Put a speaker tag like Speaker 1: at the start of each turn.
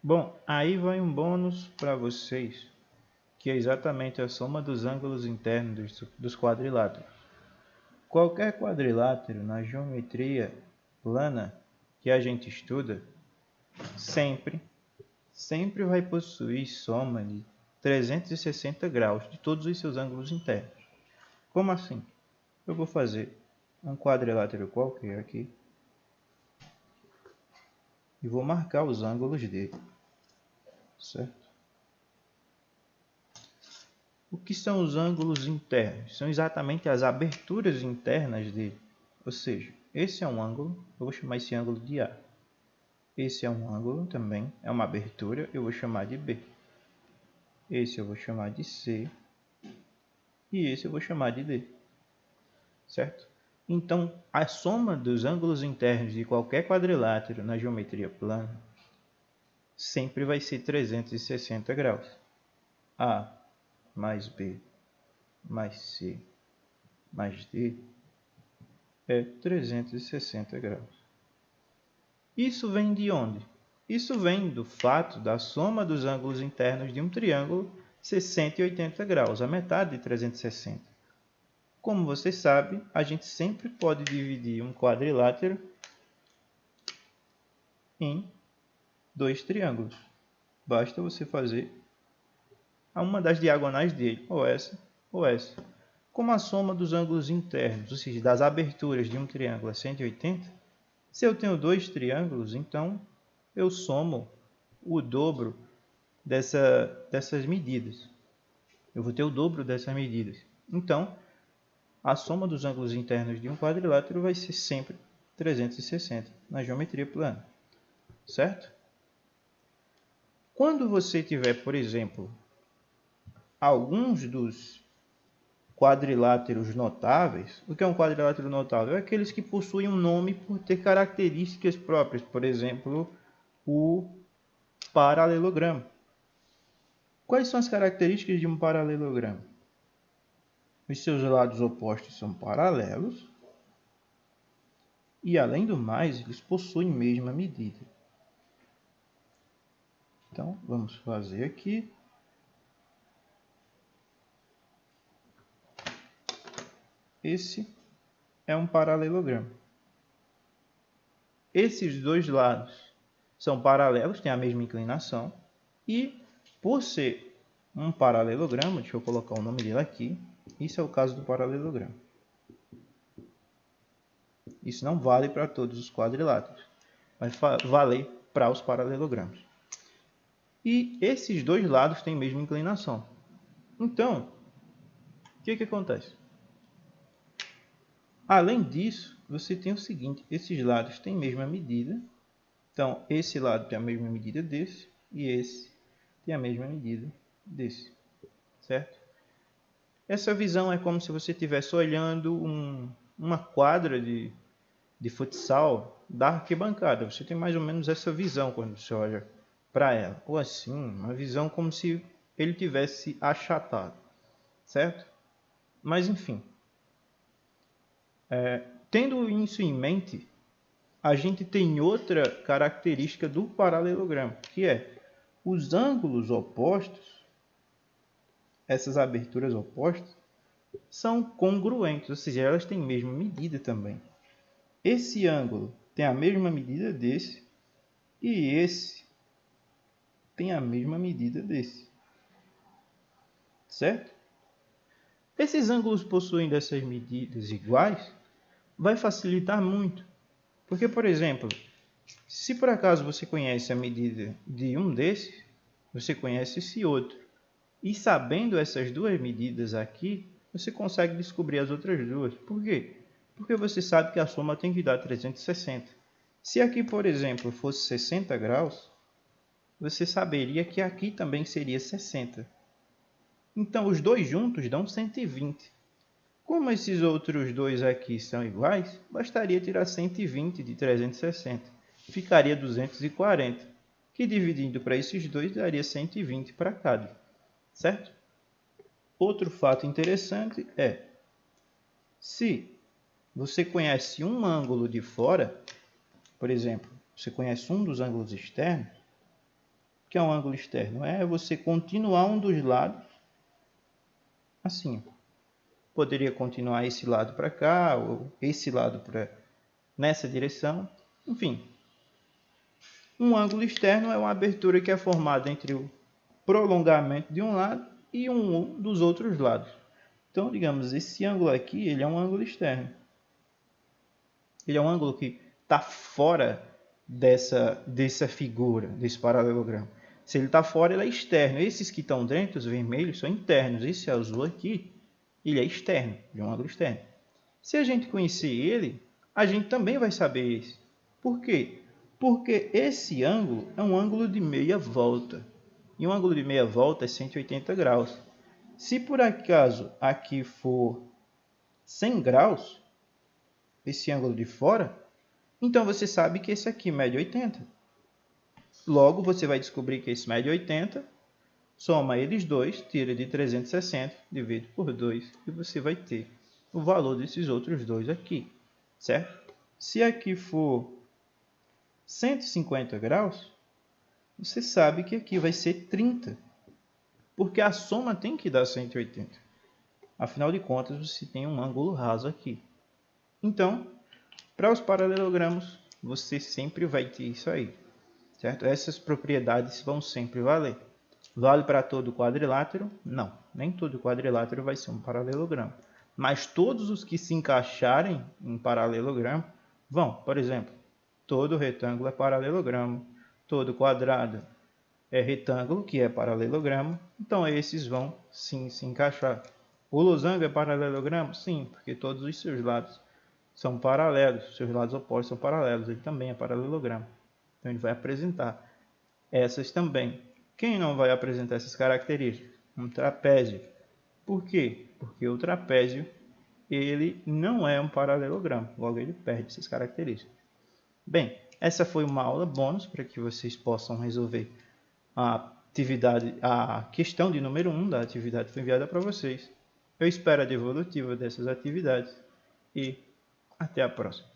Speaker 1: Bom, aí vai um bônus para vocês, que é exatamente a soma dos ângulos internos dos quadriláteros. Qualquer quadrilátero na geometria plana que a gente estuda, sempre vai possuir soma de 360 graus de todos os seus ângulos internos. Como assim? Eu vou fazer um quadrilátero qualquer aqui e vou marcar os ângulos dele, certo? O que são os ângulos internos? São exatamente as aberturas internas dele. Ou seja, esse é um ângulo, eu vou chamar esse ângulo de A. Esse é um ângulo também, é uma abertura, eu vou chamar de B. Esse eu vou chamar de C. E esse eu vou chamar de D. Certo? Então, a soma dos ângulos internos de qualquer quadrilátero na geometria plana sempre vai ser 360 graus. A mais B mais C mais D é 360 graus. Isso vem de onde? Isso vem do fato da soma dos ângulos internos de um triângulo ser 180 graus, a metade de 360. Como você sabe, a gente sempre pode dividir um quadrilátero em dois triângulos. Basta você fazer uma das diagonais dele, ou essa ou essa. Como a soma dos ângulos internos, ou seja, das aberturas de um triângulo é 180, se eu tenho dois triângulos, então eu somo o dobro dessas medidas. Eu vou ter o dobro dessas medidas. Então, a soma dos ângulos internos de um quadrilátero vai ser sempre 360 na geometria plana. Certo? Quando você tiver, por exemplo, alguns dos quadriláteros notáveis, o que é um quadrilátero notável? É aqueles que possuem um nome por ter características próprias, por exemplo, o paralelogramo. Quais são as características de um paralelogramo? Os seus lados opostos são paralelos e, além do mais, eles possuem mesma medida. Então, vamos fazer aqui. Esse é um paralelogramo. Esses dois lados são paralelos, têm a mesma inclinação. E, por ser um paralelogramo, deixa eu colocar o nome dele aqui. Isso é o caso do paralelogramo. Isso não vale para todos os quadriláteros, mas vale para os paralelogramos. E esses dois lados têm a mesma inclinação. Então, o que acontece? Além disso, você tem o seguinte, esses lados têm a mesma medida. Então, esse lado tem a mesma medida desse e esse tem a mesma medida desse. Certo? Essa visão é como se você estivesse olhando uma quadra de futsal da arquibancada. Você tem mais ou menos essa visão quando você olha para ela. Ou assim, uma visão como se ele tivesse achatado. Certo? Mas, enfim. Tendo isso em mente, a gente tem outra característica do paralelogramo, que é os ângulos opostos, essas aberturas opostas, são congruentes, ou seja, elas têm a mesma medida também. Esse ângulo tem a mesma medida desse e esse tem a mesma medida desse. Certo? Esses ângulos possuindo essas medidas iguais vai facilitar muito. Porque, por exemplo, se por acaso você conhece a medida de um desses, você conhece esse outro. E sabendo essas duas medidas aqui, você consegue descobrir as outras duas. Por quê? Porque você sabe que a soma tem que dar 360. Se aqui, por exemplo, fosse 60 graus, você saberia que aqui também seria 60. Então, os dois juntos dão 120. Como esses outros dois aqui são iguais, bastaria tirar 120 de 360. Ficaria 240, que dividindo para esses dois daria 120 para cada. Certo? Outro fato interessante é, se você conhece um ângulo de fora, por exemplo, você conhece um dos ângulos externos, que é um ângulo externo? É você continuar um dos lados assim. Poderia continuar esse lado para cá, ou esse lado para nessa direção. Enfim, um ângulo externo é uma abertura que é formada entre o prolongamento de um lado e um dos outros lados. Então, digamos, esse ângulo aqui, ele é um ângulo externo. Ele é um ângulo que está fora dessa figura, desse paralelogramo. Se ele está fora, ele é externo. Esses que estão dentro, os vermelhos, são internos. Esse azul aqui, ele é externo, de um ângulo externo. Se a gente conhecer ele, a gente também vai saber esse. Por quê? Porque esse ângulo é um ângulo de meia volta. E um ângulo de meia volta é 180 graus. Se por acaso aqui for 100 graus, esse ângulo de fora, então você sabe que esse aqui mede 80. Logo, você vai descobrir que esse mede 80, soma eles dois, tira de 360, divide por 2, e você vai ter o valor desses outros dois aqui, certo? Se aqui for 150 graus, você sabe que aqui vai ser 30, porque a soma tem que dar 180. Afinal de contas, você tem um ângulo raso aqui. Então, para os paralelogramos, você sempre vai ter isso aí, certo? Essas propriedades vão sempre valer. Vale para todo quadrilátero? Não, nem todo quadrilátero vai ser um paralelogramo. Mas todos os que se encaixarem em paralelogramo vão. Por exemplo, todo retângulo é paralelogramo, todo quadrado é retângulo, que é paralelogramo. Então, esses vão sim se encaixar. O losango é paralelogramo? Sim, porque todos os seus lados são paralelos, seus lados opostos são paralelos, ele também é paralelogramo. Então ele vai apresentar essas também. Quem não vai apresentar essas características? Um trapézio. Por quê? Porque o trapézio ele não é um paralelogramo, logo ele perde essas características. Bem, essa foi uma aula bônus para que vocês possam resolver a questão de número 1 da atividade que foi enviada para vocês. Eu espero a devolutiva dessas atividades e até a próxima.